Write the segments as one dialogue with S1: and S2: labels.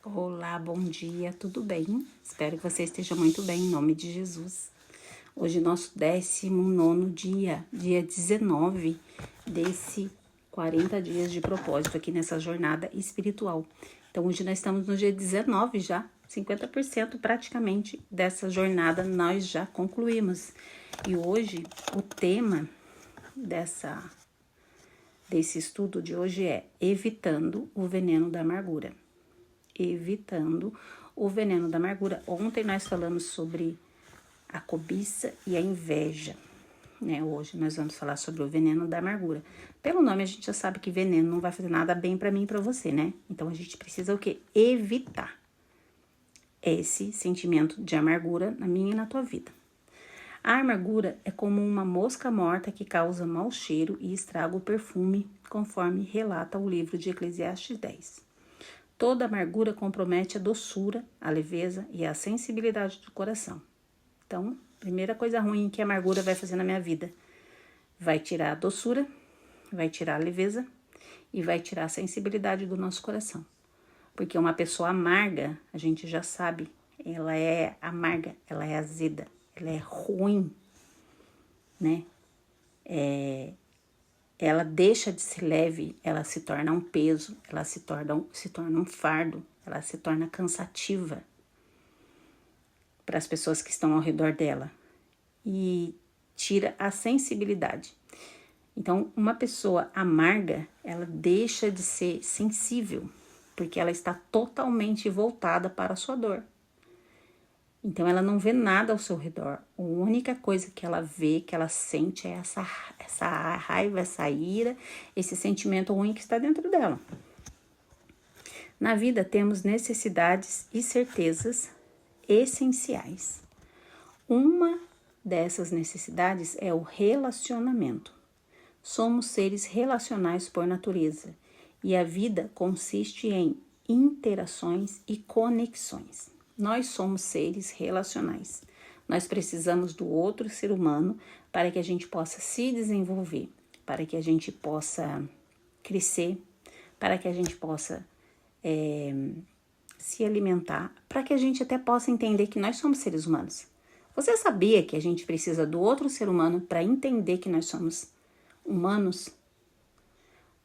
S1: Olá, bom dia, tudo bem? Espero que você esteja muito bem, em nome de Jesus. Hoje, nosso 19º dia, dia 19 desse 40 dias de propósito aqui nessa jornada espiritual. Então, hoje nós estamos no dia 19 já, 50% praticamente dessa jornada nós já concluímos. E hoje, o tema desse estudo de hoje é evitando o veneno da amargura. Evitando o veneno da amargura. Ontem nós falamos sobre a cobiça e a inveja, né? Hoje nós vamos falar sobre o veneno da amargura. Pelo nome a gente já sabe que veneno não vai fazer nada bem para mim e para você, né? Então a gente precisa o quê? Evitar esse sentimento de amargura na minha e na tua vida. A amargura é como uma mosca morta que causa mau cheiro e estraga o perfume, conforme relata o livro de Eclesiastes 10. Toda amargura compromete a doçura, a leveza e a sensibilidade do coração. Então, primeira coisa ruim que a amargura vai fazer na minha vida, vai tirar a doçura, vai tirar a leveza e vai tirar a sensibilidade do nosso coração. Porque uma pessoa amarga, a gente já sabe, ela é amarga, ela é azeda, ela é ruim, né? Ela deixa de ser leve, ela se torna um peso, ela se torna um fardo, ela se torna cansativa para as pessoas que estão ao redor dela e tira a sensibilidade. Então, uma pessoa amarga, ela deixa de ser sensível, porque ela está totalmente voltada para a sua dor. Então, ela não vê nada ao seu redor. A única coisa que ela vê, que ela sente é essa raiva, essa ira, esse sentimento ruim que está dentro dela. Na vida, temos necessidades e certezas essenciais. Uma dessas necessidades é o relacionamento. Somos seres relacionais por natureza e a vida consiste em interações e conexões. Nós somos seres relacionais. Nós precisamos do outro ser humano para que a gente possa se desenvolver, para que a gente possa crescer, para que a gente possa se alimentar, para que a gente até possa entender que nós somos seres humanos. Você sabia que a gente precisa do outro ser humano para entender que nós somos humanos?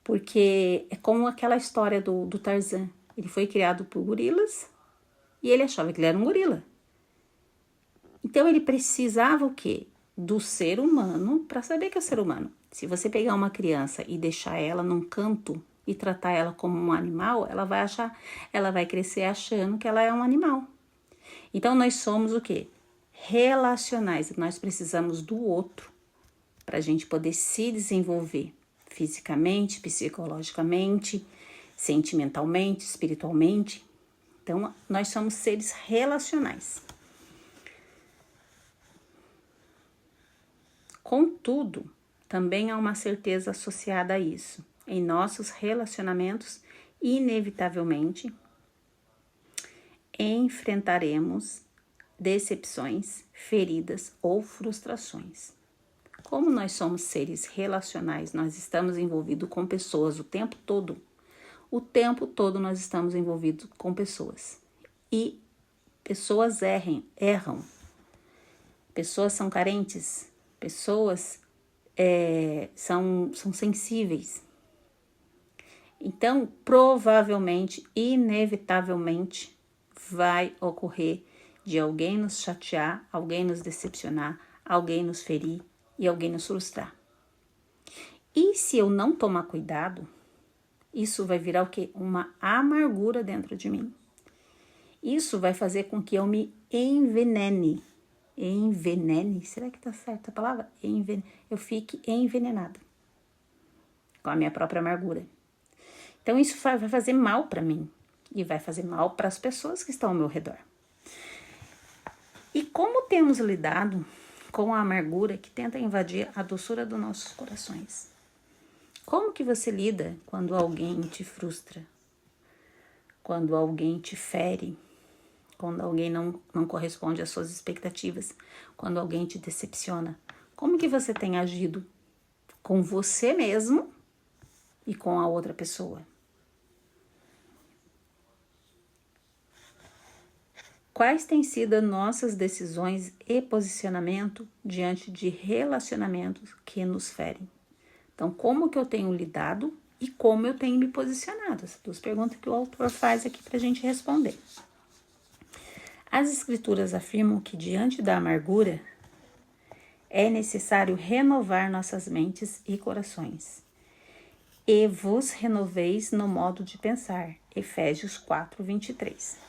S1: Porque é como aquela história do Tarzan. Ele foi criado por gorilas e ele achava que ele era um gorila. Então ele precisava o quê? Do ser humano para saber que é ser humano. Se você pegar uma criança e deixar ela num canto e tratar ela como um animal, ela vai crescer achando que ela é um animal. Então nós somos o quê? Relacionais. Nós precisamos do outro para a gente poder se desenvolver fisicamente, psicologicamente, sentimentalmente, espiritualmente. Então, nós somos seres relacionais. Contudo, também há uma certeza associada a isso. Em nossos relacionamentos, inevitavelmente, enfrentaremos decepções, feridas ou frustrações. Como nós somos seres relacionais, nós estamos envolvidos com pessoas o tempo todo. O tempo todo nós estamos envolvidos com pessoas. E pessoas erram. Pessoas são carentes. Pessoas são sensíveis. Então, provavelmente, inevitavelmente, vai ocorrer de alguém nos chatear, alguém nos decepcionar, alguém nos ferir e alguém nos frustrar. E se eu não tomar cuidado, isso vai virar o quê? Uma amargura dentro de mim. Isso vai fazer com que eu me envenene. Envenene? Será que tá certa a palavra? Eu fique envenenada com a minha própria amargura. Então isso vai fazer mal para mim e vai fazer mal para as pessoas que estão ao meu redor. E como temos lidado com a amargura que tenta invadir a doçura dos nossos corações? Como que você lida quando alguém te frustra? Quando alguém te fere? Quando alguém não corresponde às suas expectativas? Quando alguém te decepciona? Como que você tem agido com você mesmo e com a outra pessoa? quais têm sido nossas decisões e posicionamento diante de relacionamentos que nos ferem. Então, como que eu tenho lidado e como eu tenho me posicionado? Essas duas perguntas que o autor faz aqui para a gente responder. As escrituras afirmam que diante da amargura é necessário renovar nossas mentes e corações. E vos renoveis no modo de pensar. Efésios 4, 23.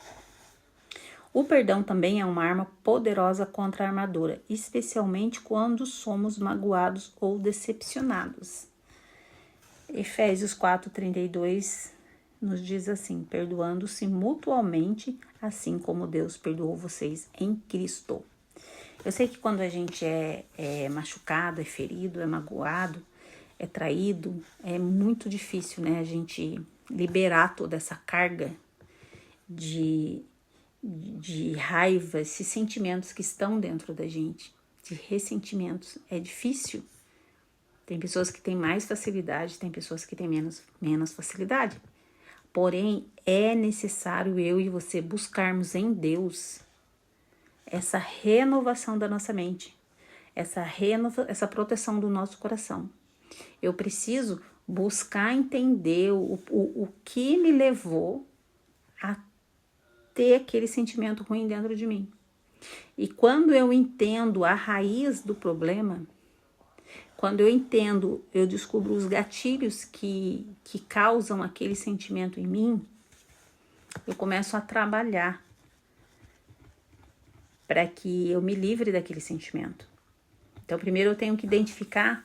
S1: O perdão também é uma arma poderosa contra a armadura, especialmente quando somos magoados ou decepcionados. Efésios 4, 32 nos diz assim: perdoando-se mutualmente, assim como Deus perdoou vocês em Cristo. Eu sei que quando a gente é machucado, é ferido, é magoado, é traído, é muito difícil, né? A gente liberar toda essa carga de raiva, esses sentimentos que estão dentro da gente, de ressentimentos. É difícil. Tem pessoas que têm mais facilidade, tem pessoas que têm menos facilidade. Porém, é necessário eu e você buscarmos em Deus essa renovação da nossa mente, essa proteção do nosso coração. Eu preciso buscar entender o que me levou a ter aquele sentimento ruim dentro de mim. E quando eu entendo a raiz do problema, quando eu descubro os gatilhos que causam aquele sentimento em mim, eu começo a trabalhar para que eu me livre daquele sentimento. Então, primeiro eu tenho que identificar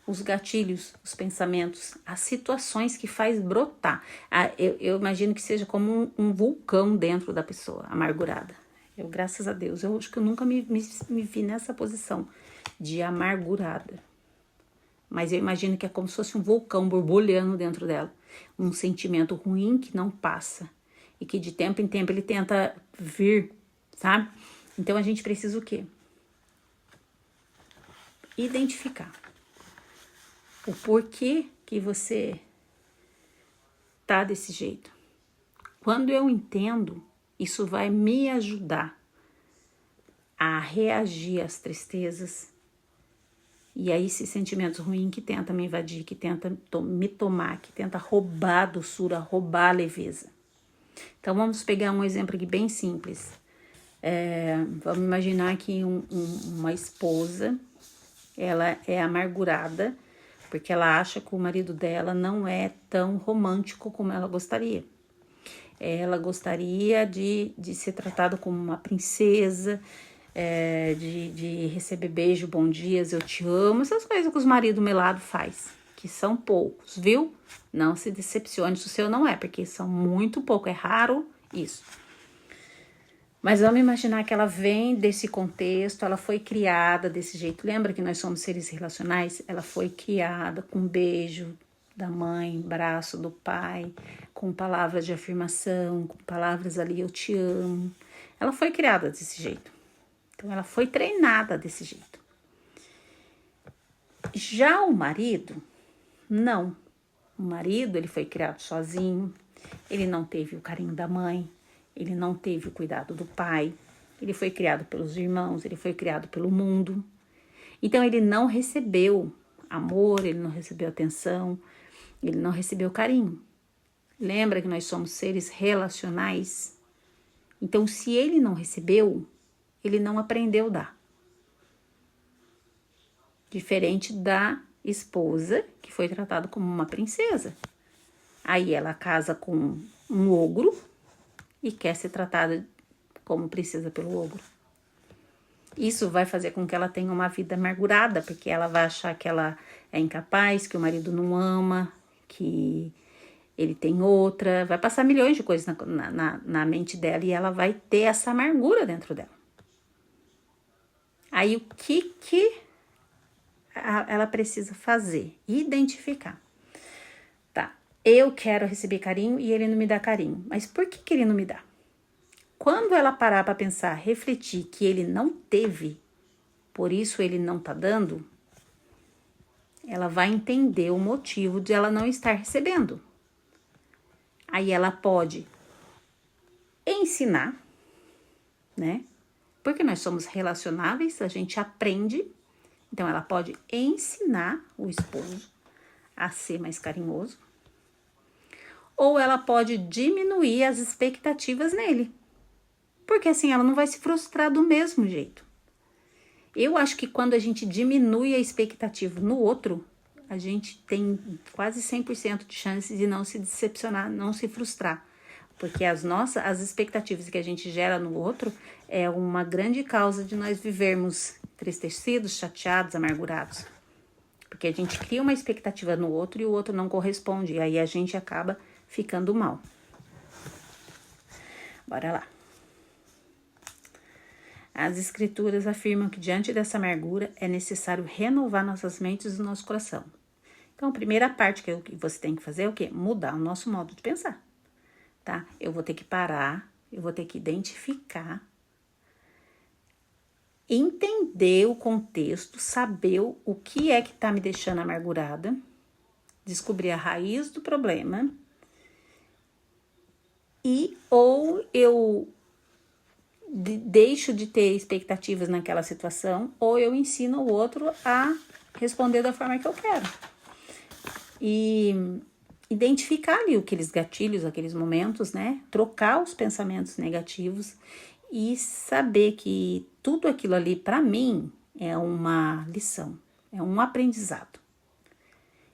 S1: os gatilhos, os pensamentos, as situações que faz brotar. Eu imagino que seja como um vulcão dentro da pessoa amargurada. Graças a Deus, eu acho que eu nunca me vi nessa posição de amargurada. Mas eu imagino que é como se fosse um vulcão borbulhando dentro dela. Um sentimento ruim que não passa. E que de tempo em tempo ele tenta vir, sabe? Então a gente precisa o quê? Identificar o porquê que você tá desse jeito. Quando eu entendo, isso vai me ajudar a reagir às tristezas e a esses sentimentos ruins que tentam me invadir, que tentam me tomar, que tentam roubar a doçura, roubar a leveza. Então vamos pegar um exemplo aqui bem simples. Vamos imaginar que uma esposa, ela é amargurada porque ela acha que o marido dela não é tão romântico como ela gostaria. Ela gostaria de ser tratada como uma princesa, de receber beijo, bom dias, eu te amo, essas coisas que os maridos melados faz, que são poucos, viu? Não se decepcione se o seu não é, porque são muito pouco, é raro isso. Mas vamos imaginar que ela vem desse contexto, ela foi criada desse jeito. Lembra que nós somos seres relacionais? Ela foi criada com beijo da mãe, braço do pai, com palavras de afirmação, com palavras ali, eu te amo. Ela foi criada desse jeito. Então, ela foi treinada desse jeito. Já o marido, não. O marido, ele foi criado sozinho, ele não teve o carinho da mãe, ele não teve o cuidado do pai, ele foi criado pelos irmãos, ele foi criado pelo mundo. Então, ele não recebeu amor, ele não recebeu atenção, ele não recebeu carinho. Lembra que nós somos seres relacionais? Então, se ele não recebeu, ele não aprendeu a dar. Diferente da esposa, que foi tratada como uma princesa. Aí ela casa com um ogro e quer ser tratada como princesa pelo ogro. Isso vai fazer com que ela tenha uma vida amargurada, porque ela vai achar que ela é incapaz, que o marido não ama, que ele tem outra. Vai passar milhões de coisas na mente dela e ela vai ter essa amargura dentro dela. Aí o que ela precisa fazer? Identificar. Tá, eu quero receber carinho e ele não me dá carinho. Mas por que ele não me dá? Quando ela parar para pensar, refletir que ele não teve, por isso ele não tá dando, ela vai entender o motivo de ela não estar recebendo. Aí ela pode ensinar, né? Porque nós somos relacionáveis, a gente aprende. Então, ela pode ensinar o esposo a ser mais carinhoso. Ou ela pode diminuir as expectativas nele. Porque assim, ela não vai se frustrar do mesmo jeito. Eu acho que quando a gente diminui a expectativa no outro, a gente tem quase 100% de chance de não se decepcionar, não se frustrar. Porque as expectativas que a gente gera no outro é uma grande causa de nós vivermos entristecidos, chateados, amargurados. Porque a gente cria uma expectativa no outro e o outro não corresponde. E aí a gente acaba ficando mal. Bora lá. As escrituras afirmam que diante dessa amargura é necessário renovar nossas mentes e nosso coração. Então, a primeira parte que você tem que fazer é o quê? Mudar o nosso modo de pensar, tá? Eu vou ter que parar, eu vou ter que identificar, entender o contexto, saber o que é que tá me deixando amargurada, descobrir a raiz do problema ou eu deixo de ter expectativas naquela situação, ou eu ensino o outro a responder da forma que eu quero. E identificar ali aqueles gatilhos, aqueles momentos, né? Trocar os pensamentos negativos e saber que tudo aquilo ali, para mim, é uma lição, é um aprendizado.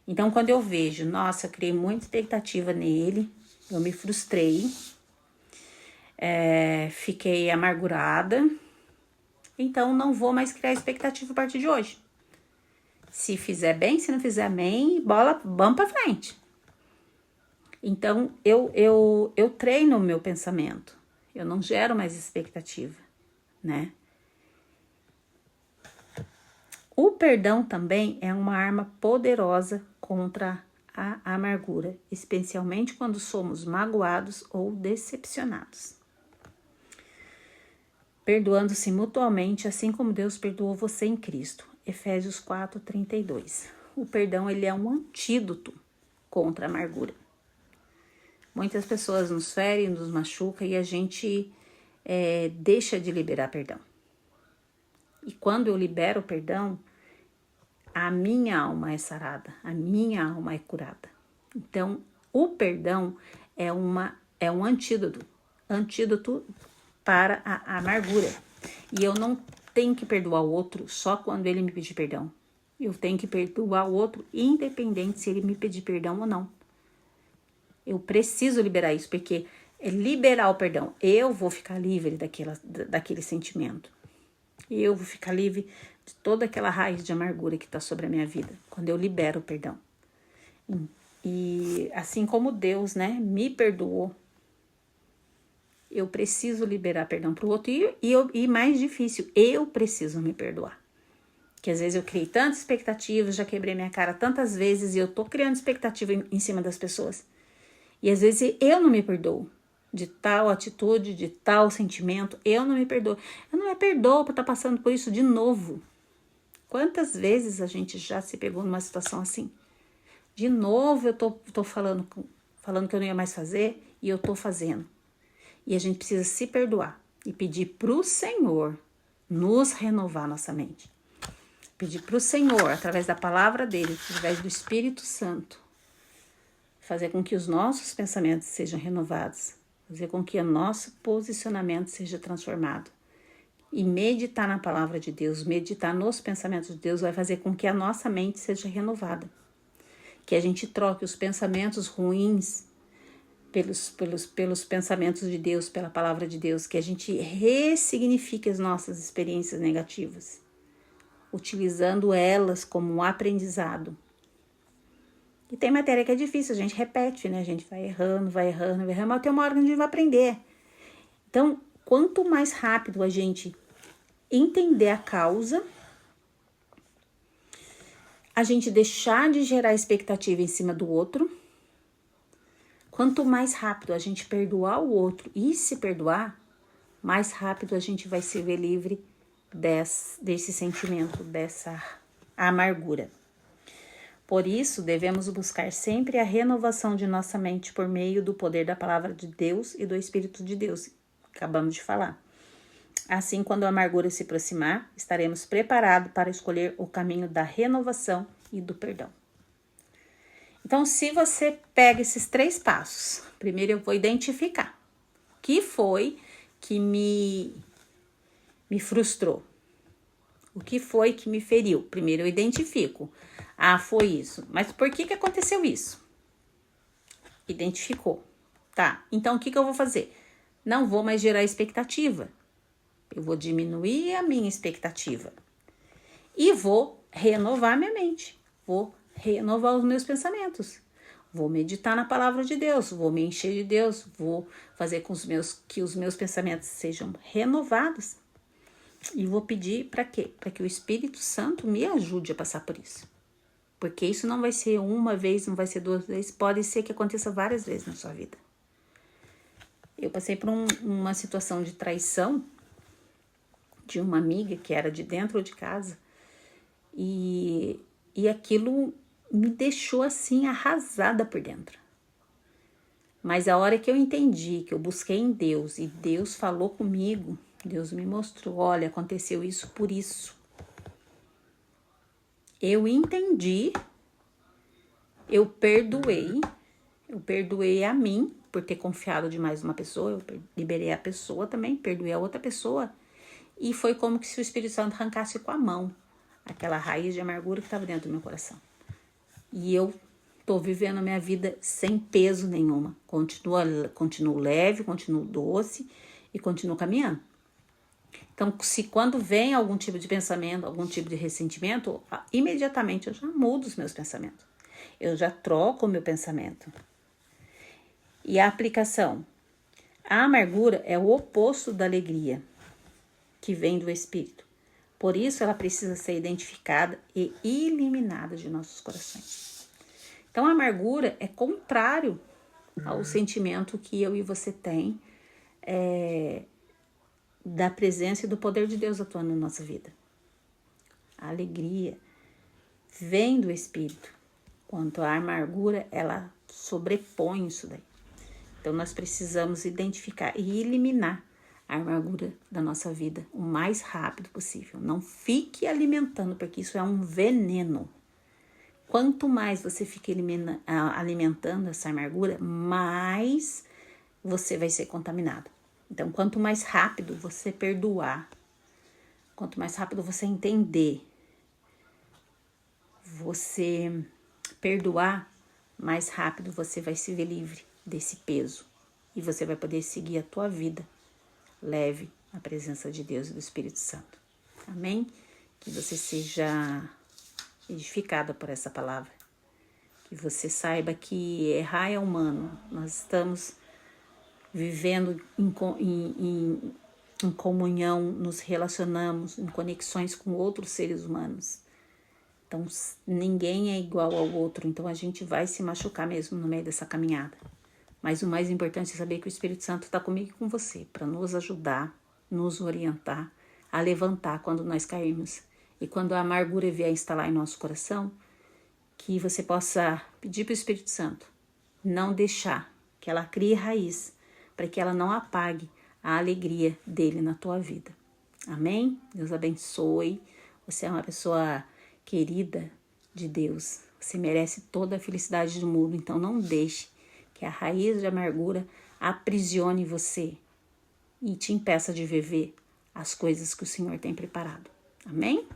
S1: Então, quando eu vejo, nossa, eu criei muita expectativa nele, eu me frustrei, fiquei amargurada, então não vou mais criar expectativa a partir de hoje. Se fizer bem, se não fizer bem, vamos pra frente. Então, eu treino o meu pensamento, eu não gero mais expectativa, né? O perdão também é uma arma poderosa contra a amargura, especialmente quando somos magoados ou decepcionados. Perdoando-se mutuamente, assim como Deus perdoou você em Cristo. Efésios 4:32. O perdão, ele é um antídoto contra a amargura. Muitas pessoas nos ferem, nos machucam e a gente deixa de liberar perdão. E quando eu libero o perdão, a minha alma é sarada, a minha alma é curada. Então, o perdão é um antídoto para a amargura. E eu não tenho que perdoar o outro só quando ele me pedir perdão. Eu tenho que perdoar o outro independente se ele me pedir perdão ou não. Eu preciso liberar isso, porque é liberar o perdão. Eu vou ficar livre daquele sentimento. Eu vou ficar livre de toda aquela raiz de amargura que está sobre a minha vida, quando eu libero o perdão. E assim como Deus, né, me perdoou, eu preciso liberar perdão para o outro. E mais difícil, eu preciso me perdoar. Que às vezes eu criei tantas expectativas, já quebrei minha cara tantas vezes e eu tô criando expectativa em cima das pessoas. E às vezes eu não me perdoo de tal atitude, de tal sentimento, eu não me perdoo. Eu não me perdoo por estar passando por isso de novo. Quantas vezes a gente já se pegou numa situação assim? De novo eu tô falando que eu não ia mais fazer e eu tô fazendo. E a gente precisa se perdoar e pedir pro Senhor nos renovar nossa mente. Pedir pro Senhor, através da palavra dele, através do Espírito Santo, fazer com que os nossos pensamentos sejam renovados, fazer com que o nosso posicionamento seja transformado. E meditar na palavra de Deus, meditar nos pensamentos de Deus vai fazer com que a nossa mente seja renovada. Que a gente troque os pensamentos ruins pelos pensamentos de Deus, pela palavra de Deus, que a gente ressignifique as nossas experiências negativas, utilizando elas como um aprendizado. E tem matéria que é difícil, a gente repete, né? A gente vai errando, mas tem uma hora que a gente vai aprender. Então, quanto mais rápido a gente entender a causa, a gente deixar de gerar expectativa em cima do outro, quanto mais rápido a gente perdoar o outro e se perdoar, mais rápido a gente vai se ver livre desse sentimento, dessa amargura. Por isso, devemos buscar sempre a renovação de nossa mente por meio do poder da palavra de Deus e do Espírito de Deus. Acabamos de falar. Assim, quando a amargura se aproximar, estaremos preparados para escolher o caminho da renovação e do perdão. Então, se você pega esses 3 passos, primeiro eu vou identificar o que foi que me frustrou. O que foi que me feriu? Primeiro eu identifico. Ah, foi isso. Mas por que aconteceu isso? Identificou. Tá, então o que eu vou fazer? Não vou mais gerar expectativa. Eu vou diminuir a minha expectativa. E vou renovar minha mente. Vou renovar os meus pensamentos. Vou meditar na palavra de Deus. Vou me encher de Deus. Vou fazer com que os meus pensamentos sejam renovados. E vou pedir para quê? Para que o Espírito Santo me ajude a passar por isso. Porque isso não vai ser uma vez, não vai ser 2 vezes. Pode ser que aconteça várias vezes na sua vida. Eu passei por uma situação de traição de uma amiga que era de dentro de casa. E aquilo me deixou assim arrasada por dentro. Mas a hora que eu entendi, que eu busquei em Deus e Deus falou comigo, Deus me mostrou, olha, aconteceu isso por isso. Eu entendi, eu perdoei a mim por ter confiado demais numa pessoa, eu liberei a pessoa também, perdoei a outra pessoa. E foi como se o Espírito Santo arrancasse com a mão aquela raiz de amargura que estava dentro do meu coração. E eu tô vivendo a minha vida sem peso nenhuma. Continuo leve, continuo doce e continuo caminhando. Então, se quando vem algum tipo de pensamento, algum tipo de ressentimento, imediatamente eu já mudo os meus pensamentos. Eu já troco o meu pensamento. E a aplicação. A amargura é o oposto da alegria que vem do Espírito. Por isso, ela precisa ser identificada e eliminada de nossos corações. Então, a amargura é contrário ao sentimento que eu e você tem da presença e do poder de Deus atuando na nossa vida. A alegria vem do Espírito, quanto a amargura, ela sobrepõe isso daí. Então, nós precisamos identificar e eliminar a amargura da nossa vida o mais rápido possível. Não fique alimentando, porque isso é um veneno. Quanto mais você fica alimentando essa amargura, mais você vai ser contaminado. Então, quanto mais rápido você perdoar, quanto mais rápido você entender, você perdoar, mais rápido você vai se ver livre desse peso. E você vai poder seguir a tua vida leve na presença de Deus e do Espírito Santo. Amém? Que você seja edificada por essa palavra. Que você saiba que errar é humano. Nós estamos vivendo em comunhão, nos relacionamos em conexões com outros seres humanos. Então, ninguém é igual ao outro. Então, a gente vai se machucar mesmo no meio dessa caminhada. Mas o mais importante é saber que o Espírito Santo está comigo e com você, para nos ajudar, nos orientar, a levantar quando nós cairmos. E quando a amargura vier instalar em nosso coração, que você possa pedir para o Espírito Santo não deixar que ela crie raiz, para que ela não apague a alegria dele na tua vida. Amém? Deus abençoe. Você é uma pessoa querida de Deus. Você merece toda a felicidade do mundo, então não deixe que a raiz de amargura aprisione você e te impeça de viver as coisas que o Senhor tem preparado. Amém?